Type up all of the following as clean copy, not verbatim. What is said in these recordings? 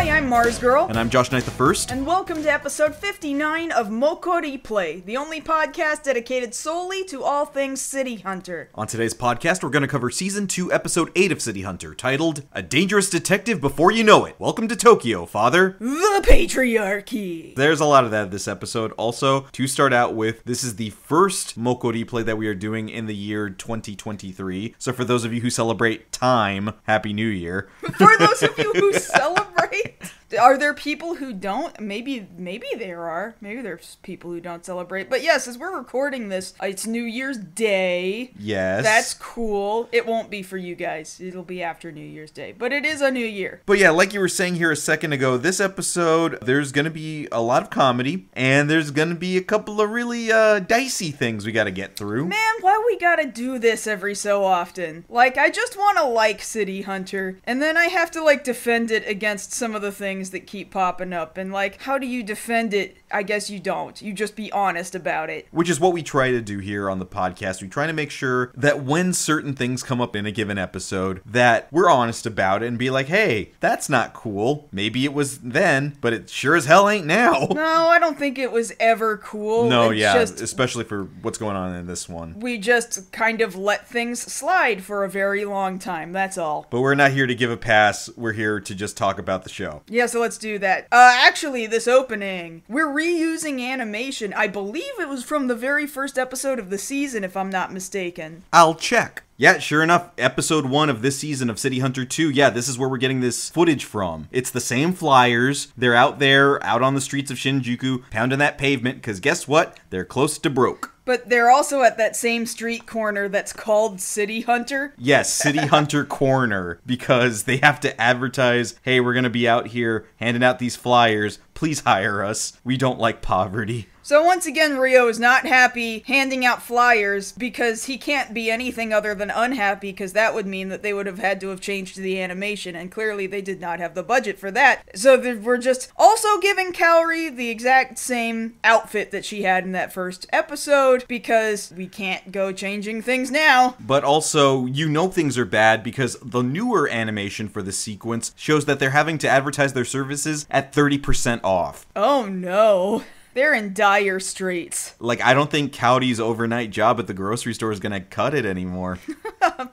Hi, I'm MarzGurl. And I'm JoshKnightTheFirst. And welcome to episode 59 of MokkoriPlay, the only podcast dedicated solely to all things City Hunter. On today's podcast, we're going to cover Season 2, Episode 8 of City Hunter, titled, A Dangerous Detective Before You Know It. Welcome to Tokyo, Father. The Patriarchy. There's a lot of that this episode. Also, to start out with, this is the first MokkoriPlay that we are doing in the year 2023. So for those of you who celebrate time, Happy New Year. For those of you who celebrate, are there people who don't? Maybe there are. Maybe there's people who don't celebrate. But yes, as we're recording this, it's New Year's Day. Yes. That's cool. It won't be for you guys. It'll be after New Year's Day. But it is a new year. But yeah, like you were saying here a second ago, this episode, there's going to be a lot of comedy, and there's going to be a couple of really dicey things we got to get through. Man, why we gotta do this every so often? Like, I just want to like City Hunter, and then I have to, like, defend it against some of the things that keep popping up. And, like, how do you defend it? I guess you don't. You just be honest about it. Which is what we try to do here on the podcast. We try to make sure that when certain things come up in a given episode, that we're honest about it and be like, hey, that's not cool. Maybe it was then, but it sure as hell ain't now. No, I don't think it was ever cool. No, It's yeah, just, especially for what's going on in this one. we just kind of let things slide for a very long time, that's all. But we're not here to give a pass. We're here to just talk about the show. Yeah, so let's do that. Actually, this opening, we're reusing animation. I believe it was from the very first episode of the season, if I'm not mistaken. I'll check. Yeah, sure enough, episode 1 of this season of City Hunter 2, yeah, this is where we're getting this footage from. It's the same flyers. They're out there, out on the streets of Shinjuku, pounding that pavement, because guess what? They're close to broke. But they're also at that same street corner that's called City Hunter. Yes, City Hunter Corner, because they have to advertise, hey, we're going to be out here handing out these flyers. Please hire us. We don't like poverty. So once again, Ryo is not happy handing out flyers because he can't be anything other than unhappy, because that would mean that they would have had to have changed the animation, and clearly they did not have the budget for that. So we're just also giving Kaori the exact same outfit that she had in that first episode, because we can't go changing things now. But also, you know things are bad because the newer animation for this sequence shows that they're having to advertise their services at 30% off. Oh no. They're in dire straits. Like, I don't think Kaori's overnight job at the grocery store is gonna cut it anymore.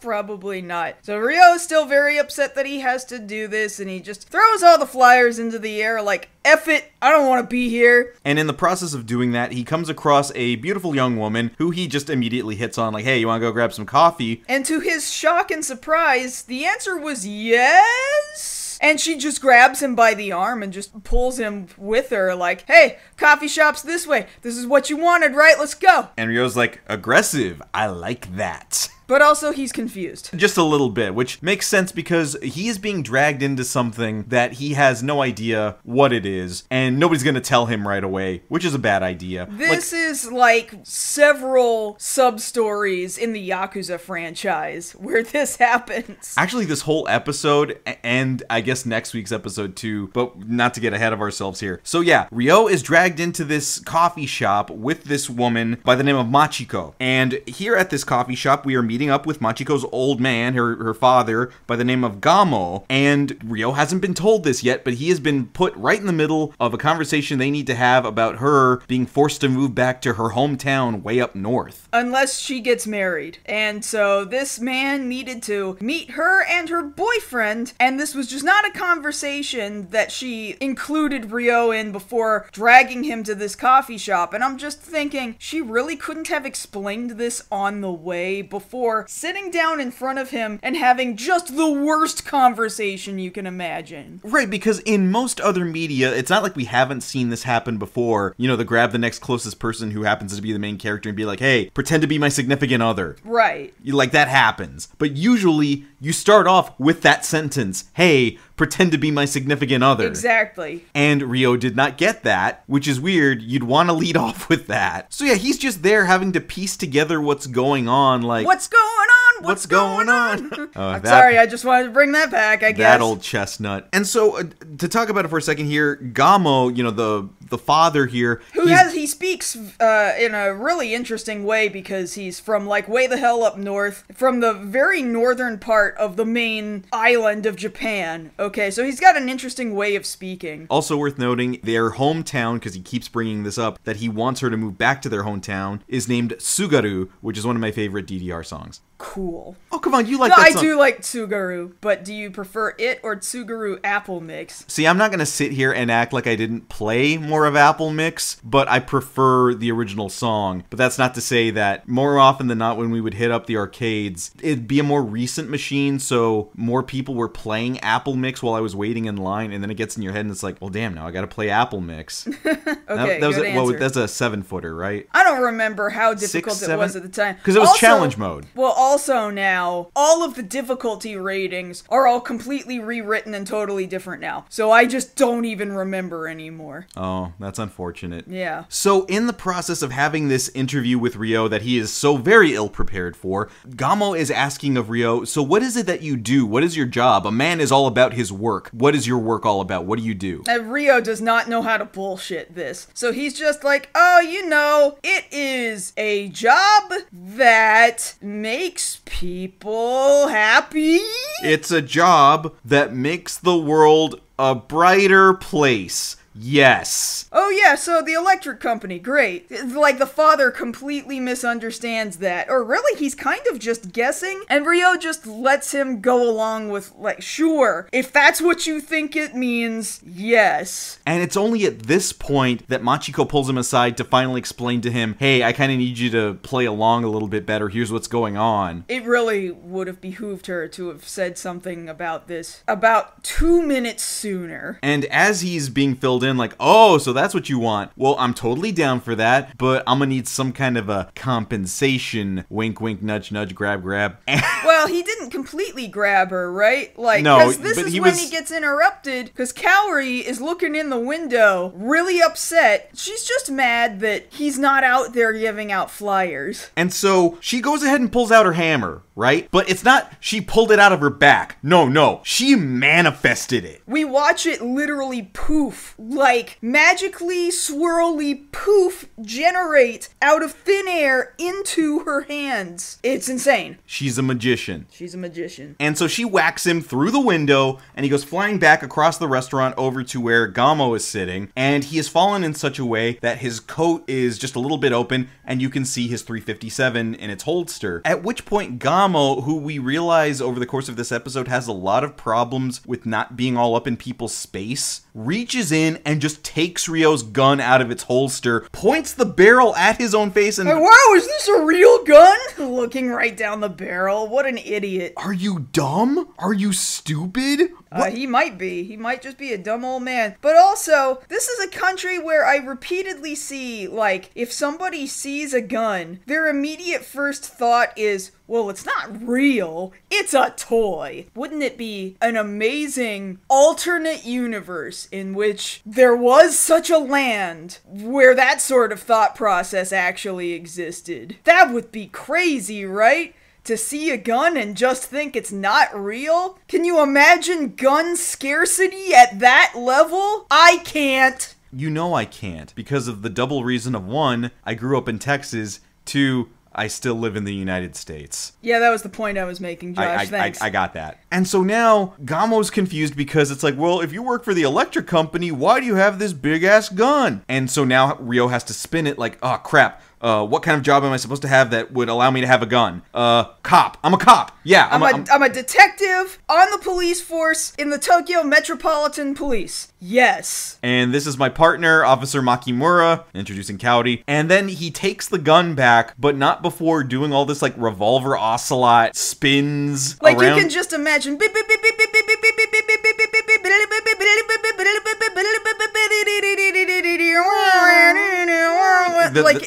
Probably not. So Ryo is still very upset that he has to do this, and he just throws all the flyers into the air like, F it, I don't want to be here. And in the process of doing that, he comes across a beautiful young woman who he just immediately hits on, like, hey, you want to go grab some coffee? And to his shock and surprise, the answer was yes. And she just grabs him by the arm and just pulls him with her like, hey, coffee shop's this way. This is what you wanted, right? Let's go. And Ryo's like, aggressive. I like that. But also, he's confused. Just a little bit, which makes sense because he is being dragged into something that he has no idea what it is, and nobody's gonna tell him right away, which is a bad idea. This is like several sub-stories in the Yakuza franchise where this happens. Actually, this whole episode, and I guess next week's episode too, but not to get ahead of ourselves here. So yeah, Ryo is dragged into this coffee shop with this woman by the name of Machiko. And here at this coffee shop, we are meeting up with Machiko's old man, her father, by the name of Gamo, and Ryo hasn't been told this yet, but he has been put right in the middle of a conversation they need to have about her being forced to move back to her hometown way up north. Unless she gets married. And so this man needed to meet her and her boyfriend, and this was just not a conversation that she included Ryo in before dragging him to this coffee shop. And I'm just thinking, she really couldn't have explained this on the way before sitting down in front of him and having just the worst conversation you can imagine. Right, because in most other media, it's not like we haven't seen this happen before. You know, the grab the next closest person who happens to be the main character and be like, hey, pretend to be my significant other. Right. Like, that happens. But usually, you start off with that sentence, hey, pretend to be my significant other. Exactly. And Ryo did not get that, which is weird. You'd want to lead off with that. So yeah, he's just there having to piece together what's going on, like... What's going on? What's going on? I'm sorry, I just wanted to bring that back, I guess. That old chestnut. And so, to talk about it for a second here, Gamo, you know, the the father here. He speaks in a really interesting way because he's from like way the hell up north, from the very northern part of the main island of Japan. Okay, so he's got an interesting way of speaking. Also worth noting, their hometown, because he keeps bringing this up, that he wants her to move back to their hometown, is named Sugaru, which is one of my favorite DDR songs. Cool. Oh, come on, you like that song. I do like Tsugaru, but do you prefer it or Tsugaru Apple Mix? See, I'm not going to sit here and act like I didn't play more of Apple Mix, but I prefer the original song. But that's not to say that more often than not when we would hit up the arcades, it'd be a more recent machine, so more people were playing Apple Mix while I was waiting in line, and then it gets in your head and it's like, well, damn, now I got to play Apple Mix. Okay, good answer. Well, that's a 7-footer, right? I don't remember how difficult it was at the time. Because it was challenge mode. Well, also now, all of the difficulty ratings are all completely rewritten and totally different now. So I just don't even remember anymore. Oh, that's unfortunate. Yeah. So in the process of having this interview with Ryo that he is so very ill-prepared for, Gamo is asking of Ryo, so what is it that you do? What is your job? A man is all about his work. What is your work all about? What do you do? And Ryo does not know how to bullshit this. So he's just like, oh, you know, it is a job that makes people happy. It's a job that makes the world a brighter place. Yes. Oh yeah, so the electric company, great. Like the father completely misunderstands that. Or really, he's kind of just guessing, and Ryo just lets him go along with, like, sure, if that's what you think it means, yes. And it's only at this point that Machiko pulls him aside to finally explain to him, hey, I kind of need you to play along a little bit better, here's what's going on. It really would have behooved her to have said something about this about 2 minutes sooner. And as he's being filled in, like, oh, so that's what you want. Well, I'm totally down for that, but I'm gonna need some kind of a compensation. Wink, wink, nudge, nudge, grab, grab. Well, he didn't completely grab her, right? Like, no, because this is when he gets interrupted, because Kaori is looking in the window, really upset. She's just mad that he's not out there giving out flyers. And so she goes ahead and pulls out her hammer, right? But it's not she pulled it out of her back. No, she manifested it. We watch it literally poof, like magically swirly poof, generate out of thin air into her hands. It's insane. She's a magician. She's a magician. And so she whacks him through the window, and he goes flying back across the restaurant over to where Gamo is sitting, and he has fallen in such a way that his coat is just a little bit open, and you can see his 357 in its holster. At which point Gamo, who we realize over the course of this episode has a lot of problems with not being all up in people's space, reaches in and just takes Ryo's gun out of its holster, points the barrel at his own face, and wow, is this a real gun? Looking right down the barrel. What an idiot. Are you dumb? Are you stupid? He might be. He might just be a dumb old man. But also, this is a country where I repeatedly see, like, if somebody sees a gun, their immediate first thought is, well, it's not real. It's a toy. Wouldn't it be an amazing alternate universe in which there was such a land where that sort of thought process actually existed? That would be crazy, right? To see a gun and just think it's not real? Can you imagine gun scarcity at that level? I can't. You know I can't, because of the double reason of 1, I grew up in Texas, 2, I still live in the United States. Yeah, that was the point I was making, Josh. Thanks. I got that. And so now, Gamo's confused because it's like, well, if you work for the electric company, why do you have this big-ass gun? And so now Ryo has to spin it like, oh, crap. What kind of job am I supposed to have that would allow me to have a gun? Cop. I'm a cop. Yeah. I'm a detective on the police force in the Tokyo Metropolitan Police. Yes. And this is my partner, Officer Makimura, introducing Kaori. And then he takes the gun back, but not before doing all this, like, revolver ocelot spins like around. You can just imagine. Like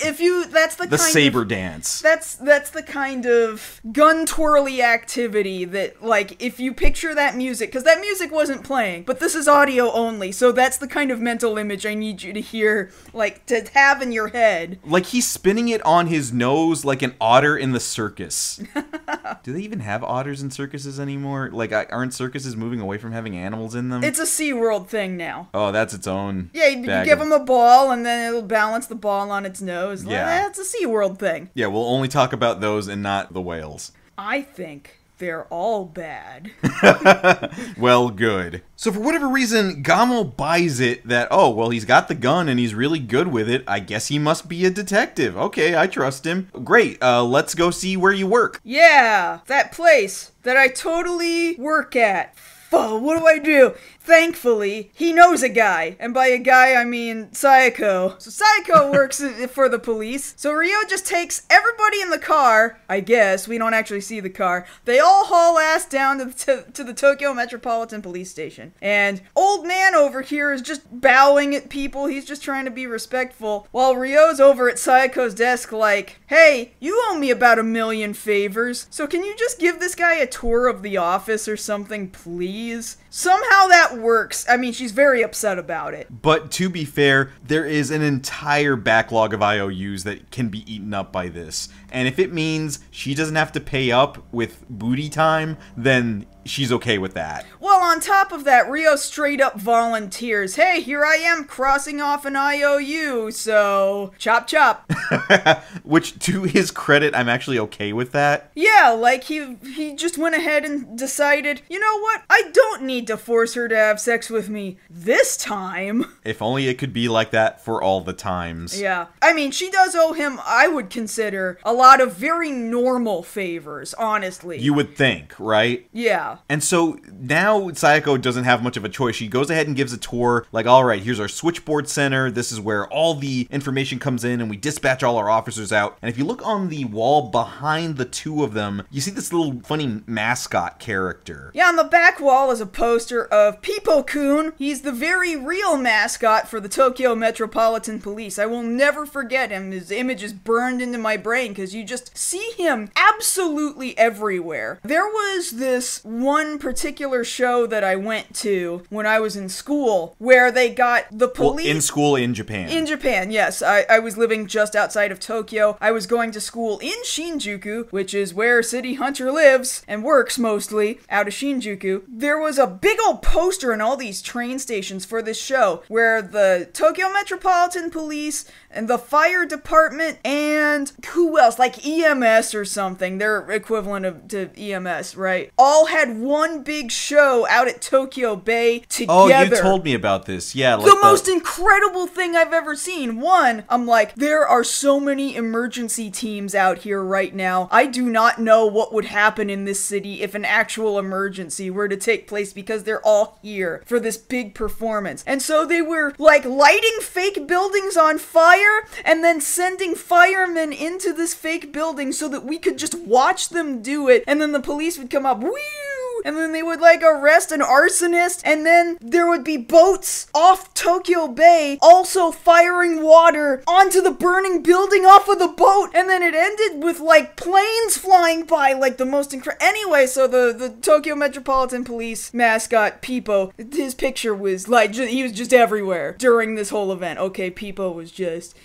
if you, that's the kind saber of, dance. That's the kind of gun twirly activity that, like, if you picture that music, because that music wasn't playing, but this is audio only, so that's the kind of mental image I need you to hear, like, to have in your head. Like he's spinning it on his nose like an otter in the circus. Do they even have otters in circuses anymore? Like, aren't circuses moving away from having animals in them? It's a SeaWorld thing now. Oh, that's its own. Yeah, you give them a ball, and then it'll balance the ball on its nose. Yeah. That's a SeaWorld thing. Yeah, we'll only talk about those and not the whales. I think they're all bad. Well, good. So for whatever reason, Gamo buys it that, oh, well, he's got the gun and he's really good with it. I guess he must be a detective. Okay, I trust him. Great, let's go see where you work. Yeah, that place that I totally work at. What do I do? Thankfully, he knows a guy. And by a guy, I mean Sayako. So Sayako works for the police. So Ryo just takes everybody in the car, I guess. We don't actually see the car. They all haul ass down to the Tokyo Metropolitan Police Station. And old man over here is just bowing at people. He's just trying to be respectful. While Ryo's over at Sayako's desk like, hey, you owe me about 1 million favors. So can you just give this guy a tour of the office or something, please? Somehow that works. I mean, she's very upset about it. But to be fair, there is an entire backlog of IOUs that can be eaten up by this. And if it means she doesn't have to pay up with booty time, then she's okay with that. Well, on top of that, Ryo straight up volunteers. Hey, here I am crossing off an IOU, so chop chop. Which, to his credit, I'm actually okay with that. Yeah, like he just went ahead and decided, you know what? I don't need to force her to have sex with me this time. If only it could be like that for all the times. Yeah. I mean, she does owe him, I would consider, a lot of very normal favors, honestly. You would think, right? Yeah. And so now Sayako doesn't have much of a choice. She goes ahead and gives a tour, like, all right, here's our switchboard center. This is where all the information comes in, and we dispatch all our officers out. And if you look on the wall behind the two of them, you see this little funny mascot character. Yeah, on the back wall is a poster of Pipo-kun. He's the very real mascot for the Tokyo Metropolitan Police. I will never forget him. His image is burned into my brain because you just see him absolutely everywhere. There was this one particular show that I went to when I was in school where they got the police... Well, in school in Japan. In Japan, yes. I was living just outside of Tokyo. I was going to school in Shinjuku, which is where City Hunter lives and works mostly, out of Shinjuku. There was a big old poster in all these train stations for this show where the Tokyo Metropolitan Police and the fire department and who else? Like EMS or something. Their equivalent to EMS, right? All had one big show out at Tokyo Bay together. Oh, you told me about this. Yeah. Like the most incredible thing I've ever seen. One, I'm like, there are so many emergency teams out here right now. I do not know what would happen in this city if an actual emergency were to take place because they're all here for this big performance. And so they were like lighting fake buildings on fire and then sending firemen into this fake building so that we could just watch them do it. And then the police would come up, woo! And then they would like arrest an arsonist, and then there would be boats off Tokyo Bay also firing water onto the burning building off of the boat, and then it ended with like planes flying by, like the most incredible. Anyway, so the Tokyo Metropolitan Police mascot Pipo, his picture was like he was just everywhere during this whole event. Okay, Pipo was just...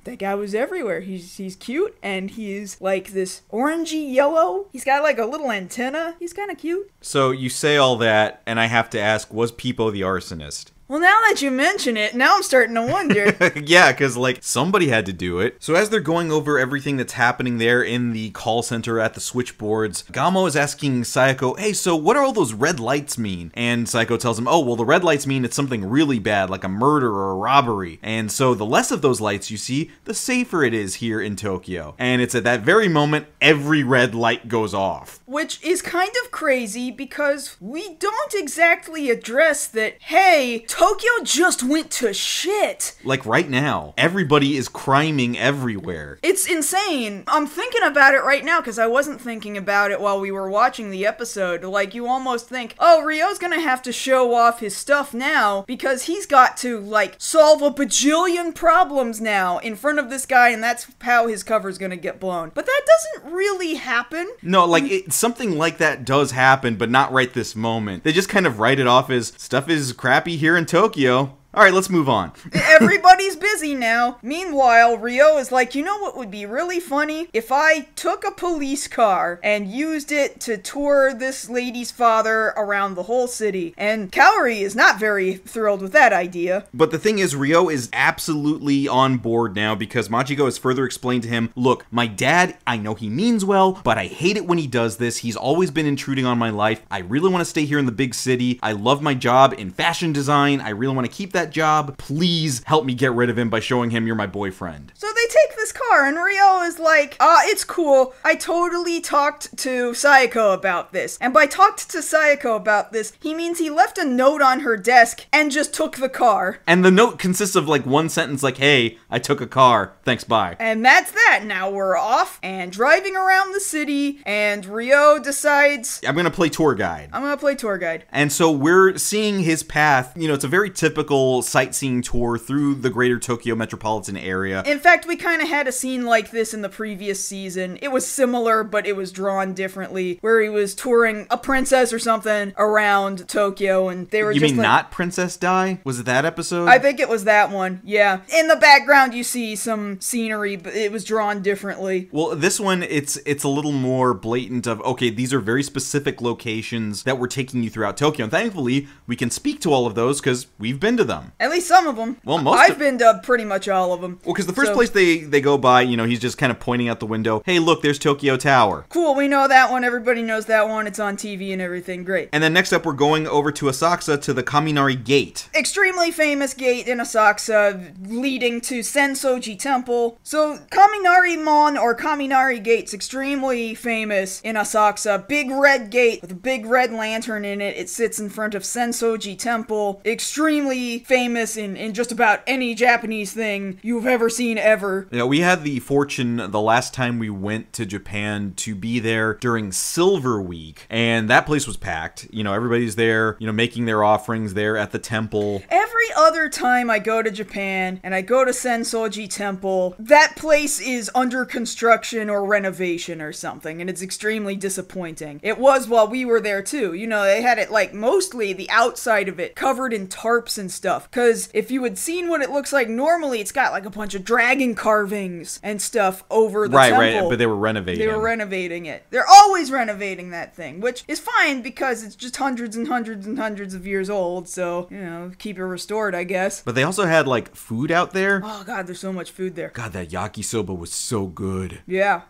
That guy was everywhere. He's cute, and he's like this orangey yellow. He's got like a little antenna. He's kind of cute. So you say all that, and I have to ask, was Pipo the arsonist? Well, now that you mention it, now I'm starting to wonder. Yeah, because, like, somebody had to do it. So as they're going over everything that's happening there in the call center at the switchboards, Gamo is asking Sayako, hey, so what do all those red lights mean? And Sayako tells him, oh, well, the red lights mean it's something really bad, like a murder or a robbery. And so the less of those lights you see, the safer it is here in Tokyo. And it's at that very moment, every red light goes off. Which is kind of crazy because we don't exactly address that, hey, Tokyo just went to shit. Like right now, everybody is criming everywhere. It's insane. I'm thinking about it right now because I wasn't thinking about it while we were watching the episode. Like, you almost think, oh, Ryo's gonna have to show off his stuff now because he's got to, like, solve a bajillion problems now in front of this guy, and that's how his cover's gonna get blown. But that doesn't really happen. No, like, something like that does happen, but not right this moment. They just kind of write it off as, stuff is crappy here in Tokyo. All right, let's move on. Everybody's busy now. Meanwhile, Ryo is like, you know what would be really funny? If I took a police car and used it to tour this lady's father around the whole city. And Kaori is not very thrilled with that idea. But the thing is, Ryo is absolutely on board now because Machiko has further explained to him, look, my dad, I know he means well, but I hate it when he does this. He's always been intruding on my life. I really want to stay here in the big city. I love my job in fashion design. I really want to keep that job. Please help me get rid of him by showing him you're my boyfriend. So they take this car and Ryo is like, it's cool. I totally talked to Sayako about this. And by talked to Sayako about this, he means he left a note on her desk and just took the car. And the note consists of like one sentence like, hey, I took a car. Thanks, bye. And that's that. Now we're off and driving around the city and Ryo decides, I'm going to play tour guide. I'm going to play tour guide. And so we're seeing his path. You know, it's a very typical sightseeing tour through the greater Tokyo metropolitan area. In fact, we kind of had a scene like this in the previous season. It was similar, but it was drawn differently, where he was touring a princess or something around Tokyo, and they were You just mean like, not Princess Di? Was it that episode? I think it was that one, yeah. In the background, you see some scenery, but it was drawn differently. Well, this one, it's a little more blatant of, okay, these are very specific locations that we're taking you throughout Tokyo, and thankfully, we can speak to all of those because we've been to them. At least some of them. Well, I've been to pretty much all of them. Well, because the first place they go by, you know, he's just kind of pointing out the window, hey, look, there's Tokyo Tower. Cool, we know that one, everybody knows that one, it's on TV and everything, great. And then next up, we're going over to Asakusa to the Kaminari Gate. Extremely famous gate in Asakusa leading to Sensoji Temple. So Kaminari Mon or Kaminari Gate's extremely famous in Asakusa. Big red gate with a big red lantern in it. It sits in front of Sensoji Temple. Extremely famous in just about any Japanese thing you've ever seen ever. You know, we had the fortune the last time we went to Japan to be there during Silver Week, and that place was packed. You know, everybody's there, you know, making their offerings there at the temple. Every other time I go to Japan and I go to Sensoji Temple, that place is under construction or renovation or something, and it's extremely disappointing. It was while we were there too. You know, they had it like mostly the outside of it covered in tarps and stuff, because if you had seen what it looks like normally, it's got like a bunch of dragon carvings and stuff over the temple. Right, but they were renovating. They were renovating it. They're always renovating that thing, which is fine because it's just hundreds and hundreds and hundreds of years old, so, you know, keep it restored, I guess. But they also had, like, food out there. Oh, God, there's so much food there. God, that yakisoba was so good. Yeah.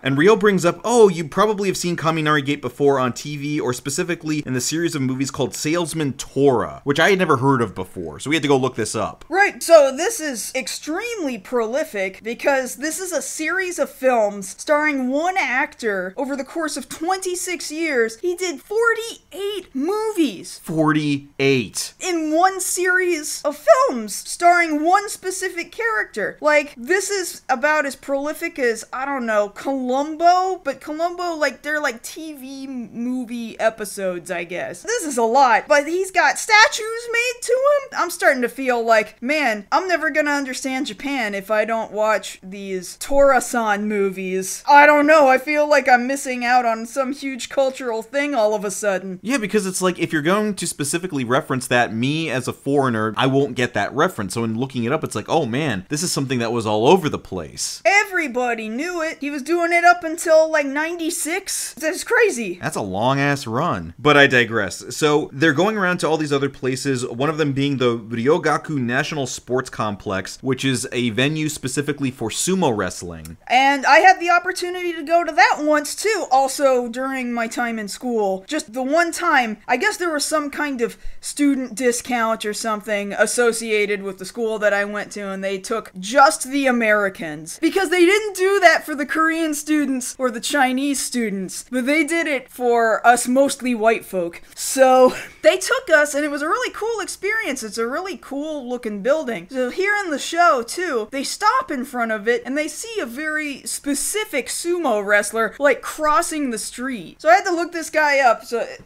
And Ryo brings up, oh, you probably have seen Kaminari Gate before on TV, or specifically in the series of movies called Salesman Tora, which I had never heard of before, so we had to go look this up. Right, so this is extremely prolific because this is a series of films starring one actor over the course of 26 years. He did 48 movies. 48. In one series of films starring one specific character. Like, this is about as prolific as, I don't know, Columbo, but Columbo, like, they're like TV movie episodes, I guess. This is a lot, but he's got statues made to him. I'm starting to feel like, man, I'm never gonna understand Japan if I don't watch these Tora-san movies. I don't know, I feel like I'm missing out on some huge cultural thing all of a sudden. Yeah, because it's like, if you're going to specifically reference that, me as a foreigner, I won't get that reference. So in looking it up, it's like, oh man, this is something that was all over the place. Everybody knew it. He was doing it up until like 96. That's crazy. That's a long ass run. But I digress. So they're going around to all these other places, one of them being the Ryogaku National Sports Complex, which is a venue specifically for sumo wrestling. And I had the opportunity to go to that once too, also during my time in school. Just the one time, I guess there was some kind of student discount or something associated with the school that I went to, and they took just the Americans. Because they didn't do that for the Korean students or the Chinese students, but they did it for us mostly white folk. So they took us, and it was a really cool experience. It's a really cool looking building. So here in the show too, they stop in front of it and they see a very specific sumo wrestler like crossing the street. So I had to look this guy up,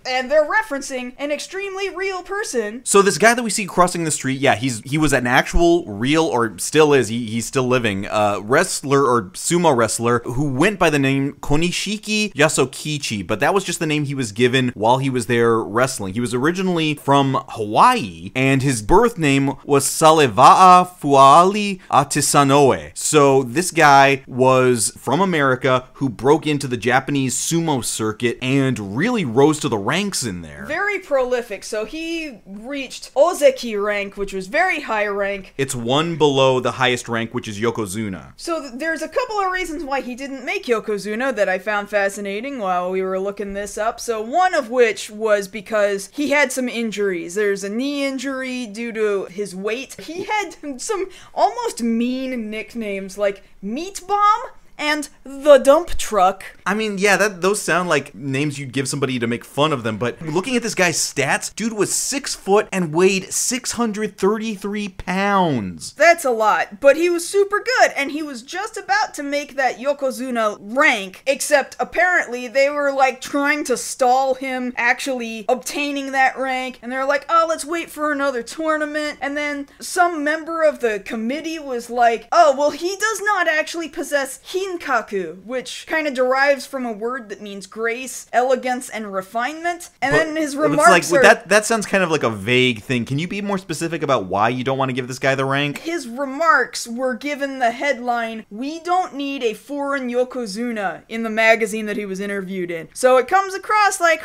and they're referencing an extremely real person. So this guy that we see crossing the street, yeah, he was an actual real, or still is, he's still living, wrestler or sumo wrestler who went by the name Konishiki Yasukichi, but that was just the name he was given while he was there wrestling. He was originally from Hawaii, and his birth name was Saleva'a Fuali Atisanoe. So this guy was from America who broke into the Japanese sumo circuit and really rose to the ranks in there. Very prolific. So he reached Ozeki rank, which was very high rank. It's one below the highest rank, which is Yokozuna. So there's a couple of reasons why he didn't make Yokozuna that I found fascinating while we were looking this up. So one of which was because he had some injuries. There's a knee injury due to his weight. He had some almost mean nicknames like Meat Bomb and the Dump Truck. I mean, yeah, those sound like names you'd give somebody to make fun of them, but looking at this guy's stats, dude was 6 foot and weighed 633 pounds. That's a lot, but he was super good, and he was just about to make that Yokozuna rank, except apparently they were like trying to stall him actually obtaining that rank, and they're like, oh, let's wait for another tournament, and then some member of the committee was like, oh, well, he does not actually possess Hinkaku, which kind of derives from a word that means grace, elegance, and refinement. And then his remarks are... That sounds kind of like a vague thing. Can you be more specific about why you don't want to give this guy the rank? His remarks were given the headline, "We don't need a foreign Yokozuna," in the magazine that he was interviewed in. So it comes across like,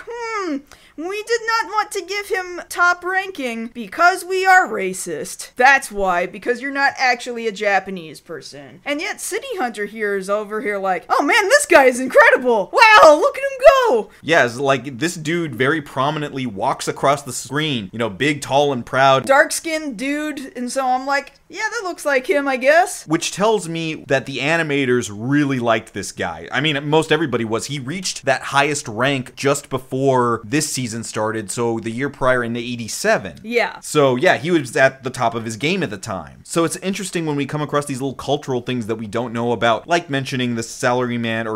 we did not want to give him top ranking because we are racist. That's why, because you're not actually a Japanese person. And yet City Hunter here is over here like, oh man, this guy is incredible. Wow, look at him go. Yeah, it's like this dude very prominently walks across the screen, you know, big, tall, and proud. Dark-skinned dude, and so I'm like, yeah, that looks like him, I guess. Which tells me that the animators really liked this guy. I mean, most everybody was. He reached that highest rank just before this season started, so the year prior in the 87. Yeah. So yeah, he was at the top of his game at the time. So it's interesting when we come across these little cultural things that we don't know about, like mentioning the Salesman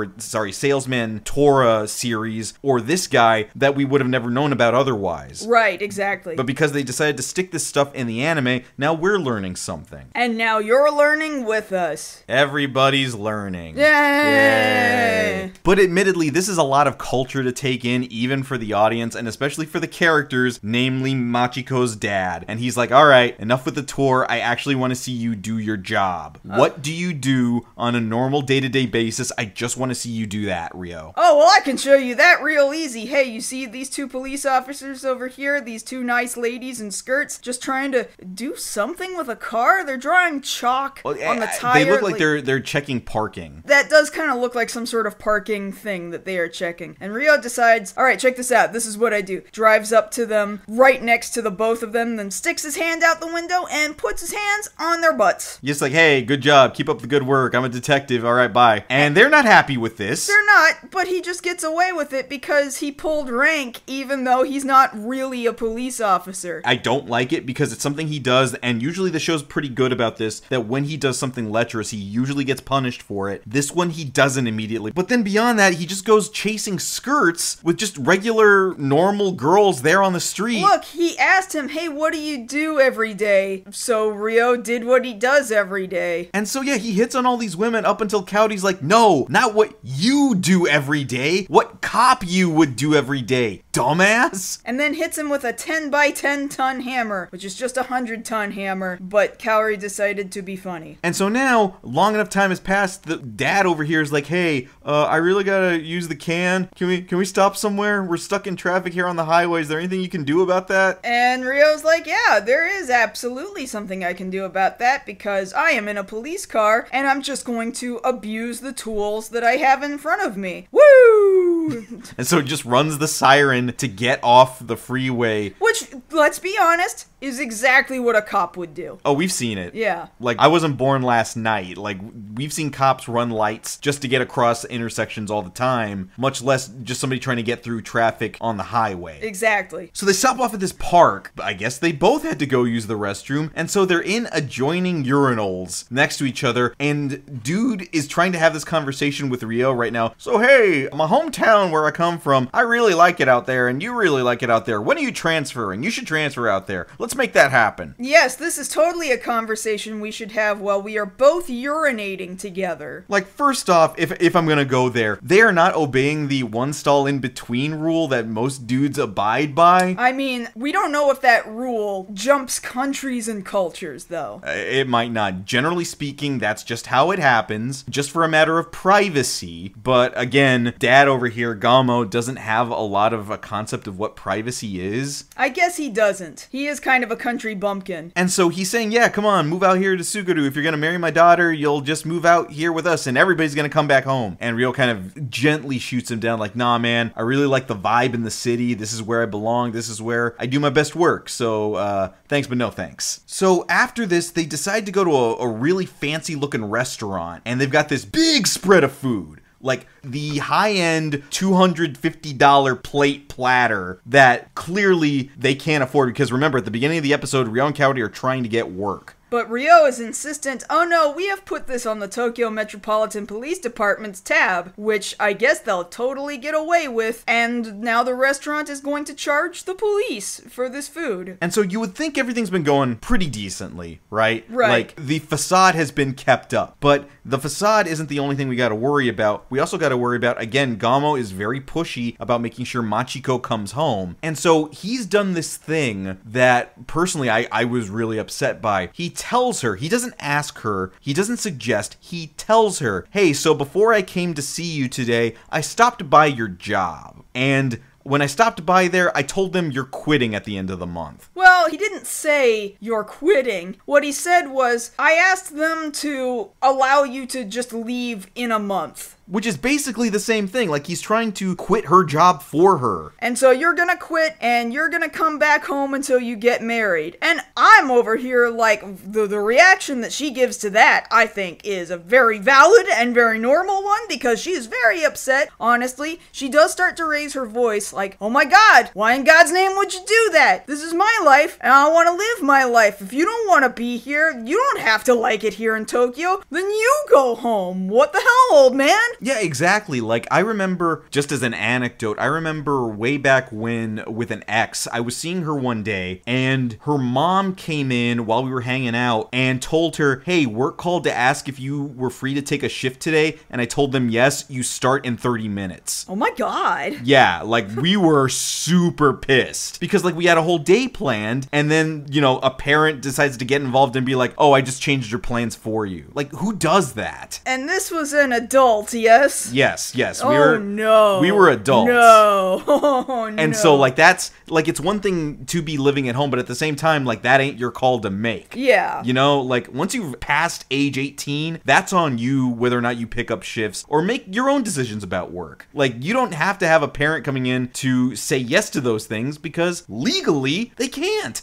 Tora series, or this guy that we would have never known about otherwise. Right, exactly. But because they decided to stick this stuff in the anime, now we're learning something. And now you're learning with us. Everybody's learning. Yay! But admittedly, this is a lot of culture to take in, even for the audience, and especially for the characters, namely Machiko's dad. And he's like, all right, enough with the tour. I actually want to see you do your job. What do you do on a normal day-to-day basis? I just want to see you do that, Ryo. Oh, well, I can show you that real easy. Hey, you see these two police officers over here? These two nice ladies in skirts just trying to do something with a car? They're drawing chalk on the tire. They look like they're checking parking. That does kind of look like some sort of parking thing that they are checking. And Ryo decides, all right, check this out. This is what I do. Drives up to them, right next to the both of them, then sticks his hand out the window and puts his hands on their butts. Just like, hey, good job. Keep up the good work. I'm a detective. All right, bye. And they're not happy with this. They're not, but he just gets away with it because he pulled rank even though he's not really a police officer. I don't like it because it's something he does, and usually the show's pretty good about this, that when he does something lecherous, he usually gets punished for it. This one, he doesn't immediately. But then beyond that, he just goes chasing skirts with just regular, normal girls there on the street. Look, he asked him, hey, what do you do every day? So Ryo did what he does every day. And so yeah, he hits on all these women up until Coyote's like, no, not what you do every day. What cop you would do every day, dumbass. And then hits him with a 10 by 10 ton hammer, which is just a 100-ton hammer, but Kaori decided to be funny. And so now, long enough time has passed, the dad over here is like, hey, I really gotta use the can. Can we stop somewhere? We're stuck in traffic here on the highway. Is there anything you can do about that? And Ryo's like, yeah, there is absolutely something I can do about that because I am in a police car and I'm just going to abuse the tools that I have in front of me. Woo! And so it just runs the siren to get off the freeway. Which, let's be honest, is exactly what a cop would do. Oh, we've seen it. Yeah. Like, I wasn't born last night. Like, we've seen cops run lights just to get across intersections all the time, much less just somebody trying to get through traffic on the highway. Exactly. So they stop off at this park. I guess they both had to go use the restroom, and so they're in adjoining urinals next to each other, and dude is trying to have this conversation with Ryo right now. So, hey, my hometown town where I come from, I really like it out there, and you really like it out there. When are you transferring? You should transfer out there. Let's make that happen. Yes, this is totally a conversation we should have while we are both urinating together. Like, first off, if I'm gonna go there, they are not obeying the one stall in between rule that most dudes abide by. I mean, we don't know if that rule jumps countries and cultures, though. It might not. Generally speaking, that's just how it happens, just for a matter of privacy. But again, Dad over here, Gamo, doesn't have a lot of a concept of what privacy is. I guess he doesn't. He is kind of a country bumpkin. And so he's saying, yeah, come on, move out here to Suguru. If you're gonna marry my daughter, you'll just move out here with us and everybody's gonna come back home. And Ryo kind of gently shoots him down like, nah, man, I really like the vibe in the city. This is where I belong. This is where I do my best work. So, thanks, but no thanks. So after this, they decide to go to a really fancy looking restaurant, and they've got this big spread of food. Like the high-end $250 plate platter that clearly they can't afford, because remember, at the beginning of the episode, Ryo and Kaori are trying to get work. But Ryo is insistent, oh no, we have put this on the Tokyo Metropolitan Police Department's tab, which I guess they'll totally get away with, and now the restaurant is going to charge the police for this food. And so you would think everything's been going pretty decently, right? Right. Like, the facade has been kept up, but the facade isn't the only thing we gotta worry about. We also gotta worry about, again, Gamo is very pushy about making sure Machiko comes home, and so he's done this thing that, personally, I was really upset by. He tells her, he doesn't ask her, he doesn't suggest, he tells her, hey, so before I came to see you today, I stopped by your job. And when I stopped by there, I told them you're quitting at the end of the month. Well, he didn't say you're quitting. What he said was, I asked them to allow you to just leave in a month. Which is basically the same thing. Like, he's trying to quit her job for her. And so you're gonna quit, and you're gonna come back home until you get married. And I'm over here, like, the reaction that she gives to that, I think, is a very valid and very normal one, because she is very upset, honestly. She does start to raise her voice, like, oh my god, why in God's name would you do that? This is my life, and I want to live my life. If you don't want to be here, you don't have to like it here in Tokyo, then you go home. What the hell, old man? Yeah, exactly. Like, I remember, just as an anecdote, I remember way back when, with an ex, I was seeing her one day, and her mom came in while we were hanging out and told her, hey, work called to ask if you were free to take a shift today, and I told them, yes, you start in 30 minutes. Oh my god. Yeah, like, we were super pissed, because, like, we had a whole day planned, and then, you know, a parent decides to get involved and be like, oh, I just changed your plans for you. Like, who does that? And this was an adult, yes? Yes. No. We were adults. No. Oh, no. And so, like, that's, like, it's one thing to be living at home, but at the same time, like, that ain't your call to make. Yeah. You know, like, once you've passed age 18, that's on you whether or not you pick up shifts or make your own decisions about work. Like, you don't have to have a parent coming in to say yes to those things, because legally, they can't.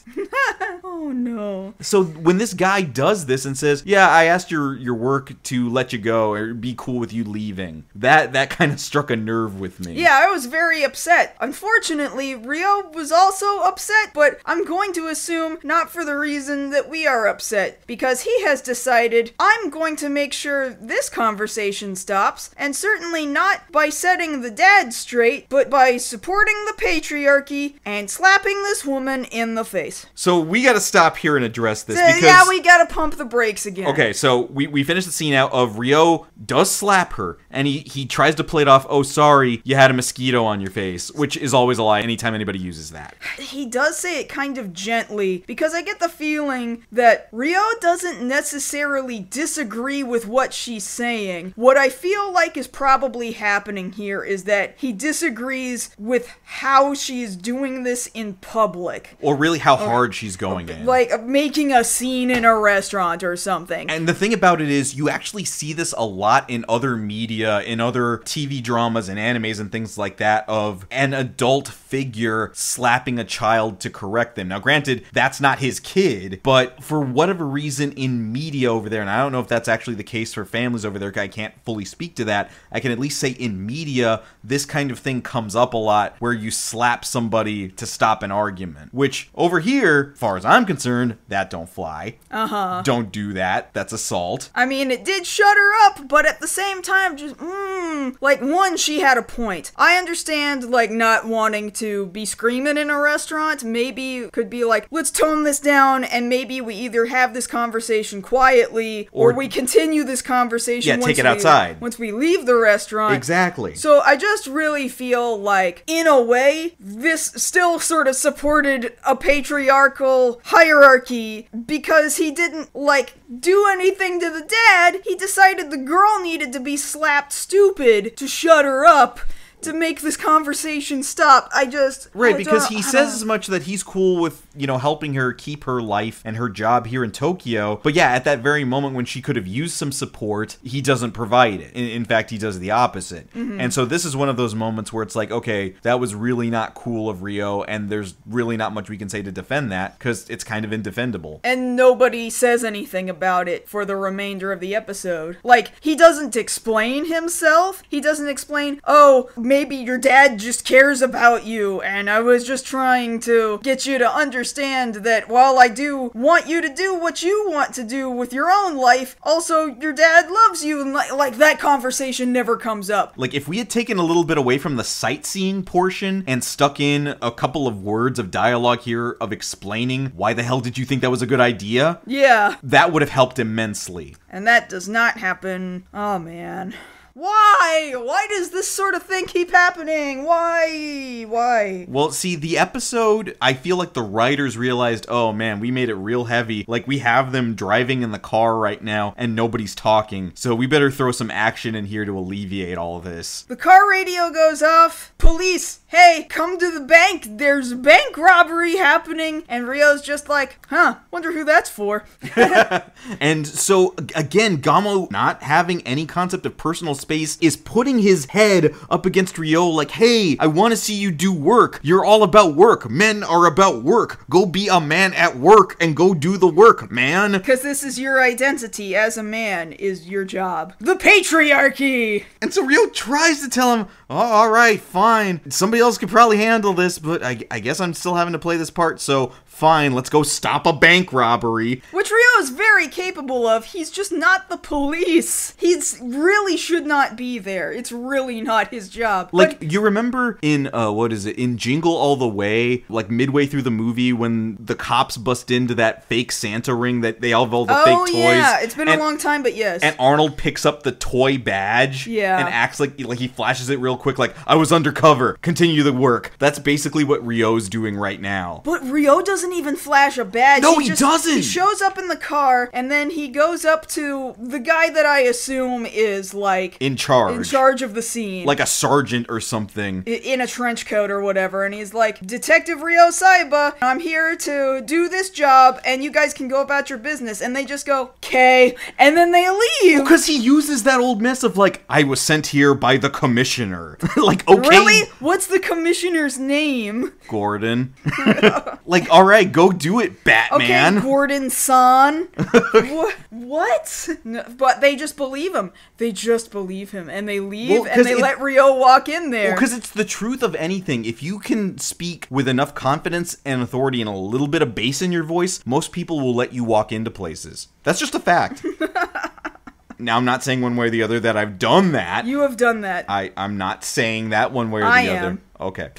Oh, no. So when this guy does this and says, yeah, I asked your work to let you go or be cool with you leaving, that kind of struck a nerve with me. Yeah, I was very upset. Unfortunately, Ryo was also upset, but I'm going to assume not for the reason that we are upset, because he has decided, I'm going to make sure this conversation stops, and certainly not by setting the dad straight, but by supporting the patriarchy and slapping this woman in the face. So we gotta stop here and address this, because... Yeah, we gotta pump the brakes again. Okay, so we finished the scene out of Ryo does slap her, and he tries to play it off, oh, sorry, you had a mosquito on your face, which is always a lie anytime anybody uses that. He does say it kind of gently, because I get the feeling that Ryo doesn't necessarily disagree with what she's saying. What I feel like is probably happening here is that he disagrees with how she's doing this in public. Or really how hard she's going in. Like making a scene in a restaurant or something. And the thing about it is, you actually see this a lot in other media, in other TV dramas and animes and things like that, of an adult figure slapping a child to correct them. Now, granted, that's not his kid, but for whatever reason in media over there, and I don't know if that's actually the case for families over there, I can't fully speak to that, I can at least say in media, this kind of thing comes up a lot, where you slap somebody to stop an argument. Which, over here, as far as I'm concerned, that don't fly. Don't do that. That's assault. I mean, it did shut her up, but at the same time, like, one, she had a point. I understand, like, not wanting to be screaming in a restaurant. Maybe could be like, let's tone this down, and maybe we either have this conversation quietly, or we continue this conversation take it outside. Once we leave the restaurant. Exactly. So I just really feel like, in a way, this still sort of supported a patriarchal hierarchy, because he didn't, like, do anything to the dad. He decided the girl needed to be slapped stupid to shut her up, to make this conversation stop. Because he says as much that he's cool with, helping her keep her life and her job here in Tokyo. But yeah, at that very moment when she could have used some support, he doesn't provide it. In fact, he does the opposite. Mm-hmm. And so this is one of those moments where it's like, okay, that was really not cool of Ryo, and there's really not much we can say to defend that, because it's kind of indefendable. And nobody says anything about it for the remainder of the episode. Like, he doesn't explain himself. He doesn't explain, maybe your dad just cares about you, and I was just trying to get you to understand that while I do want you to do what you want to do with your own life, also your dad loves you, and like that conversation never comes up. Like, if we had taken a little bit away from the sightseeing portion and stuck in a couple of words of dialogue here of explaining why the hell did you think that was a good idea? Yeah. That would have helped immensely. And that does not happen. Oh, man. Why? Why does this sort of thing keep happening? Why? Well, see, the episode, I feel like the writers realized, oh man, we made it real heavy. Like, we have them driving in the car right now and nobody's talking. So we better throw some action in here to alleviate all of this. The car radio goes off. Police, hey, come to the bank. There's a bank robbery happening. And Ryo's just like, wonder who that's for. And so, again, Gamo, not having any concept of personal space, is putting his head up against Ryo like, hey, I want to see you do work. You're all about work. Men are about work. Go be a man at work and go do the work, man. Because this is your identity as a man, is your job. The patriarchy! And so Ryo tries to tell him, oh, all right, fine. Somebody else could probably handle this, but I guess I'm still having to play this part, so fine, let's go stop a bank robbery. Which Ryo is very capable of. He's just not the police. He's really should not be there. It's really not his job. Like, you remember in, in Jingle All the Way, like midway through the movie when the cops bust into that fake Santa ring that they all have all the fake toys? Oh yeah, it's been a long time, but yes. And Arnold picks up the toy badge and acts like he flashes it real quick, like, I was undercover, continue the work. That's basically what Ryo's doing right now. But Ryo doesn't even flash a badge. No, he doesn't! He shows up in the car, and then he goes up to the guy that I assume is, like, in charge of the scene. Like a sergeant or something. In a trench coat or whatever, and he's like, Detective Ryo Saiba, I'm here to do this job, and you guys can go about your business. And they just go, okay, and then they leave. Because he uses that old mess of, like, I was sent here by the commissioner. Like, okay. Really? What's the commissioner's name? Gordon. Like, alright, go do it, Batman. Okay, Gordon-san. What? No, but they just believe him. They just believe him, and they leave, and they let Ryo walk in there. Well, because it's the truth of anything. If you can speak with enough confidence and authority and a little bit of bass in your voice, most people will let you walk into places. That's just a fact. Now, I'm not saying one way or the other that I've done that. You have done that. I'm not saying that one way or the I other. am. Okay.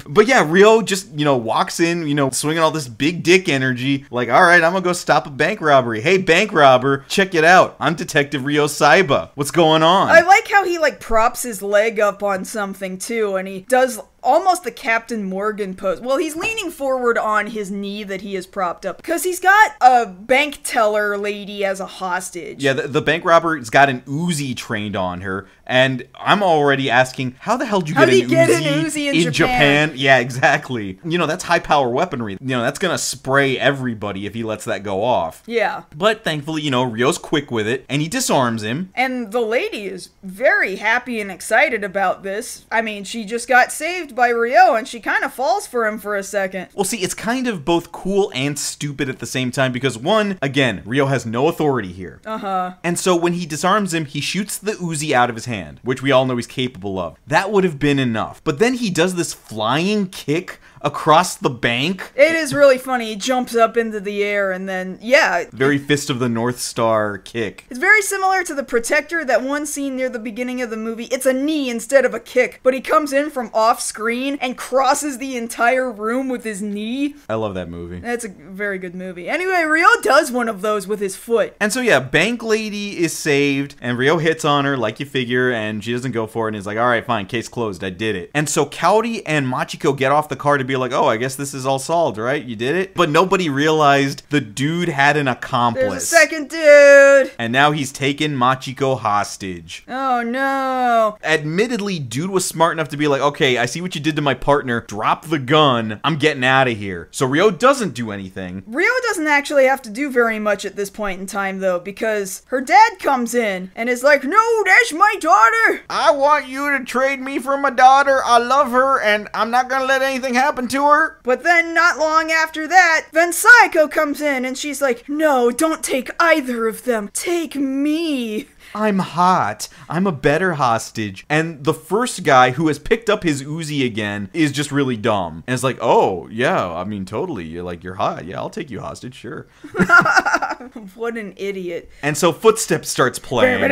But yeah, Ryo just, walks in, swinging all this big dick energy. Like, all right, I'm gonna go stop a bank robbery. Hey, bank robber, check it out. I'm Detective Ryo Saiba. What's going on? I like how he, like, props his leg up on something, too, and he does almost the Captain Morgan pose. Well, he's leaning forward on his knee that he has propped up, because he's got a bank teller lady as a hostage. Yeah, the bank robber's got an Uzi trained on her, and I'm already asking, how the hell did you get an Uzi in Japan? Yeah, exactly. That's high-power weaponry. That's gonna spray everybody if he lets that go off. Yeah. But thankfully, Ryo's quick with it, and he disarms him. And the lady is very happy and excited about this. I mean, she just got saved by Ryo, and she kind of falls for him for a second. Well, see, it's kind of both cool and stupid at the same time, because one, again, Ryo has no authority here. Uh-huh. And so when he disarms him, he shoots the Uzi out of his hand, which we all know he's capable of. That would have been enough. But then he does this flying kick across the bank. It is really funny. He jumps up into the air and then, yeah. Very Fist of the North Star kick. It's very similar to the Protector, that one scene near the beginning of the movie. It's a knee instead of a kick, but he comes in from off screen and crosses the entire room with his knee. I love that movie. That's a very good movie. Anyway, Ryo does one of those with his foot. And so yeah, Bank Lady is saved, and Ryo hits on her like you figure, and she doesn't go for it, and he's like, alright, fine, case closed, I did it. And so Kaori and Machiko get off the car to be like, oh, I guess this is all solved, right? You did it? But nobody realized the dude had an accomplice. There's a second dude! And now he's taken Machiko hostage. Oh no. Admittedly, dude was smart enough to be like, okay, I see what you did to my partner, drop the gun, I'm getting out of here. So Ryo doesn't do anything. Ryo doesn't actually have to do very much at this point in time, though, because her dad comes in and is like, no, that's my daughter! I want you to trade me for my daughter, I love her, and I'm not gonna let anything happen to her. But then, not long after that, then Saeko comes in and she's like, no, don't take either of them, take me. I'm hot. I'm a better hostage. And the first guy who has picked up his Uzi again is just really dumb. And it's like, oh, yeah, I mean, totally. You're hot. Yeah, I'll take you hostage, sure. What an idiot. And so Footsteps starts playing.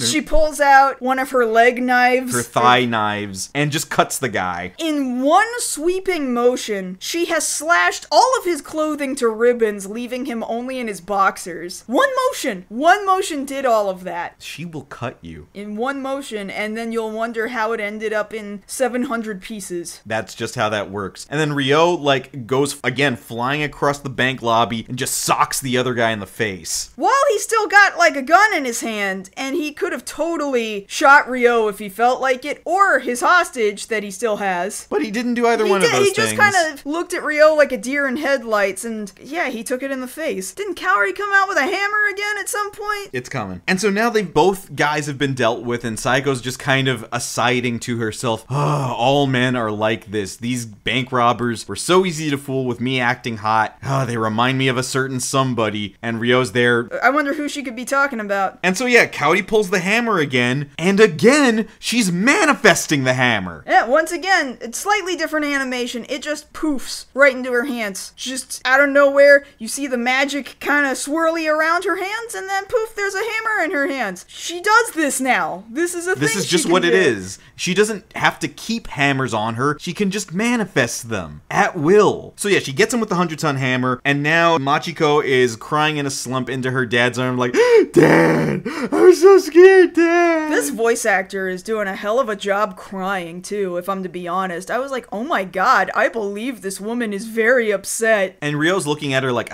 She pulls out one of her leg knives. Her thigh knives. And just cuts the guy. In one sweeping motion, she has slashed all of his clothing to ribbons, leaving him only in his boxers. One motion did all of that. She will cut you. In one motion, and then you'll wonder how it ended up in 700 pieces. That's just how that works. And then Ryo, goes, again, flying across the bank lobby and just socks the other guy in the face. While he's still got, a gun in his hand, and he could have totally shot Ryo if he felt like it, or his hostage that he still has. But he didn't do either one of those things. He just kind of looked at Ryo like a deer in headlights, and yeah, he took it in the face. Didn't Kaori come out with a hammer again at some point? It's coming. And so now both guys have been dealt with, and Saiko's just kind of assiding to herself, oh, all men are like this. These bank robbers were so easy to fool with me acting hot. Oh, they remind me of a certain somebody. And Ryo's there. I wonder who she could be talking about. And so yeah, Kaori pulls the hammer again, and again, she's manifesting the hammer. Yeah, once again, it's slightly different animation. It just poofs right into her hands. Just out of nowhere, you see the magic kind of swirly around her hands, and then poof, there's a hammer in her hands. She does this now. This is a thing. This is just what it is. She doesn't have to keep hammers on her. She can just manifest them at will. So yeah, she gets him with the 100-ton hammer, and now Machiko is crying in a slump into her dad's arm like, Dad, I'm so scared, Dad. This voice actor is doing a hell of a job crying too, if I'm to be honest. I was like, oh my god, I believe this woman is very upset. And Ryo's looking at her like,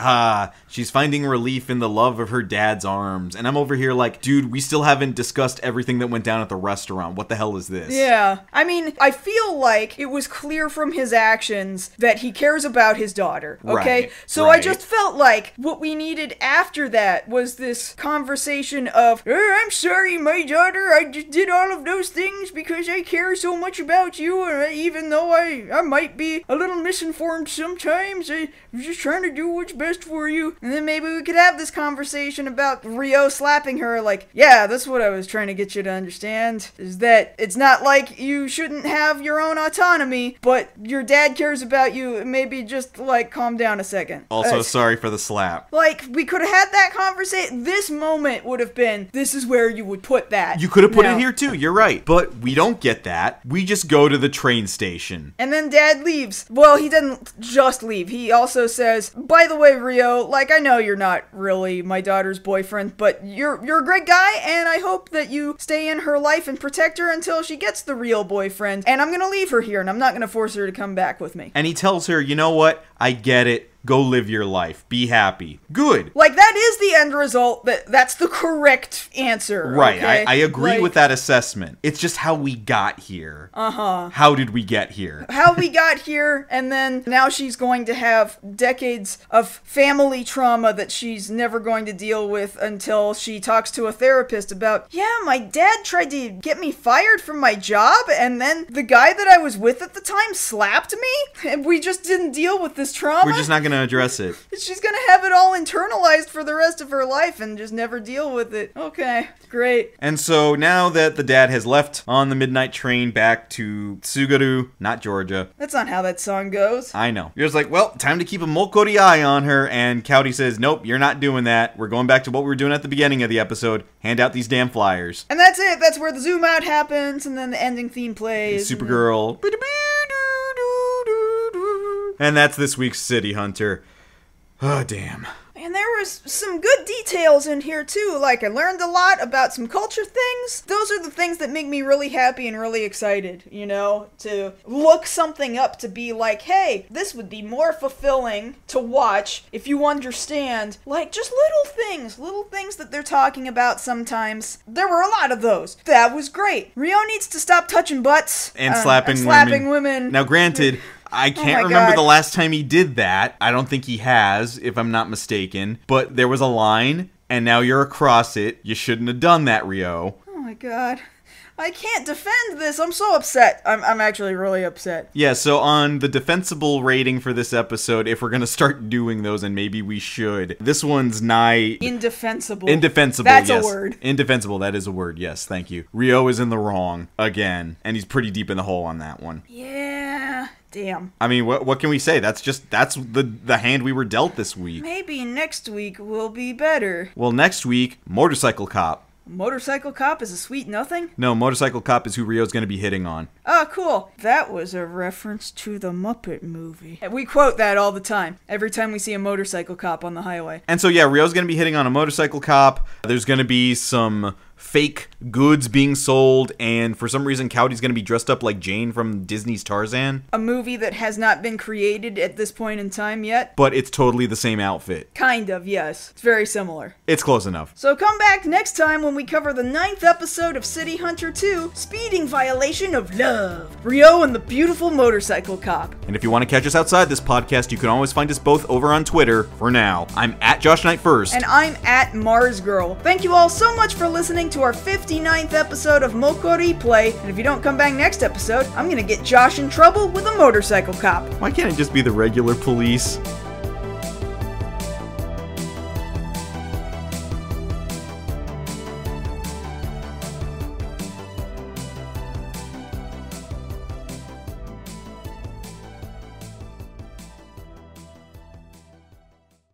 she's finding relief in the love of her dad's arms. And I'm over here like, dude, we still haven't discussed everything that went down at the restaurant. What the hell is this? Yeah. I mean, I feel like it was clear from his actions that he cares about his daughter, okay? Right, so right. I just felt like what we needed after that was this conversation of, I'm sorry, my daughter, I just did all of those things because I care so much about you, and even though I might be a little misinformed sometimes, I'm just trying to do what's best for you. And then maybe we could have this conversation about Ryo slapping her like, yeah, that's what I was trying to get you to understand, is that it's not like you shouldn't have your own autonomy, but your dad cares about you, maybe just, calm down a second. Also, sorry for the slap. We could have had that conversation. This moment would have been, this is where you would put that. You could have put it here too, you're right. But we don't get that. We just go to the train station. And then Dad leaves. Well, he didn't just leave. He also says, by the way, Ryo, I know you're not really my daughter's boyfriend, but you're a great guy, and I hope that you stay in her life and protect her until she gets the real boyfriend. And I'm gonna leave her here, and I'm not gonna force her to come back with me. And he tells her, you know what? I get it. Go live your life. Be happy. Good. That is the end result. That's the correct answer. Right. Okay? I agree with that assessment. It's just how we got here. Uh-huh. How did we get here? How we got here, and then now she's going to have decades of family trauma that she's never going to deal with until she talks to a therapist about, yeah, my dad tried to get me fired from my job, and then the guy that I was with at the time slapped me, and we just didn't deal with this trauma. We're just not going to gonna address it. She's gonna have it all internalized for the rest of her life and just never deal with it. Okay, great. And so now that the dad has left on the midnight train back to Tsugaru, not Georgia. That's not how that song goes. I know. You're just like, well, time to keep a Mokkori eye on her. And Cowdy says, nope, you're not doing that. We're going back to what we were doing at the beginning of the episode. Hand out these damn flyers. And that's it. That's where the zoom out happens, and then the ending theme plays. Supergirl. And that's this week's City Hunter. Oh, damn. And there was some good details in here too, like I learned a lot about some culture things. Those are the things that make me really happy and really excited, you know, to look something up, to be like, hey, this would be more fulfilling to watch if you understand, like, just little things that they're talking about sometimes. There were a lot of those. That was great. Rio needs to stop touching butts. And slapping women. Now, granted, I can't remember the last time he did that. I don't think he has, if I'm not mistaken. But there was a line, and now you're across it. You shouldn't have done that, Rio. Oh my god. I can't defend this. I'm so upset. I'm actually really upset. Yeah, so on the defensible rating for this episode, if we're going to start doing those, and maybe we should, this one's nigh... Indefensible. Indefensible, That's yes. a word. Indefensible, that is a word, yes, thank you. Rio is in the wrong, again, and he's pretty deep in the hole on that one. Yeah, damn. I mean, what can we say? That's the hand we were dealt this week. Maybe next week will be better. Well, next week, Motorcycle Cop. Motorcycle Cop is a sweet nothing? No, Motorcycle Cop is who Rio's going to be hitting on. Oh, cool. That was a reference to the Muppet movie. We quote that all the time, every time we see a motorcycle cop on the highway. And so, yeah, Rio's going to be hitting on a motorcycle cop. There's going to be some fake goods being sold, and for some reason, Cowdy's going to be dressed up like Jane from Disney's Tarzan. A movie that has not been created at this point in time yet. But it's totally the same outfit. Kind of, yes. It's very similar. It's close enough. So come back next time when we cover the 9th episode of City Hunter 2, Speeding Violation of Love. Rio and the Beautiful Motorcycle Cop. And if you want to catch us outside this podcast, you can always find us both over on Twitter. For now, I'm at JoshKnightTheFirst. And I'm at MarzGurl. Thank you all so much for listening to our 59th episode of MokkoriPlay. And if you don't come back next episode, I'm gonna get Josh in trouble with a motorcycle cop. Why can't it just be the regular police?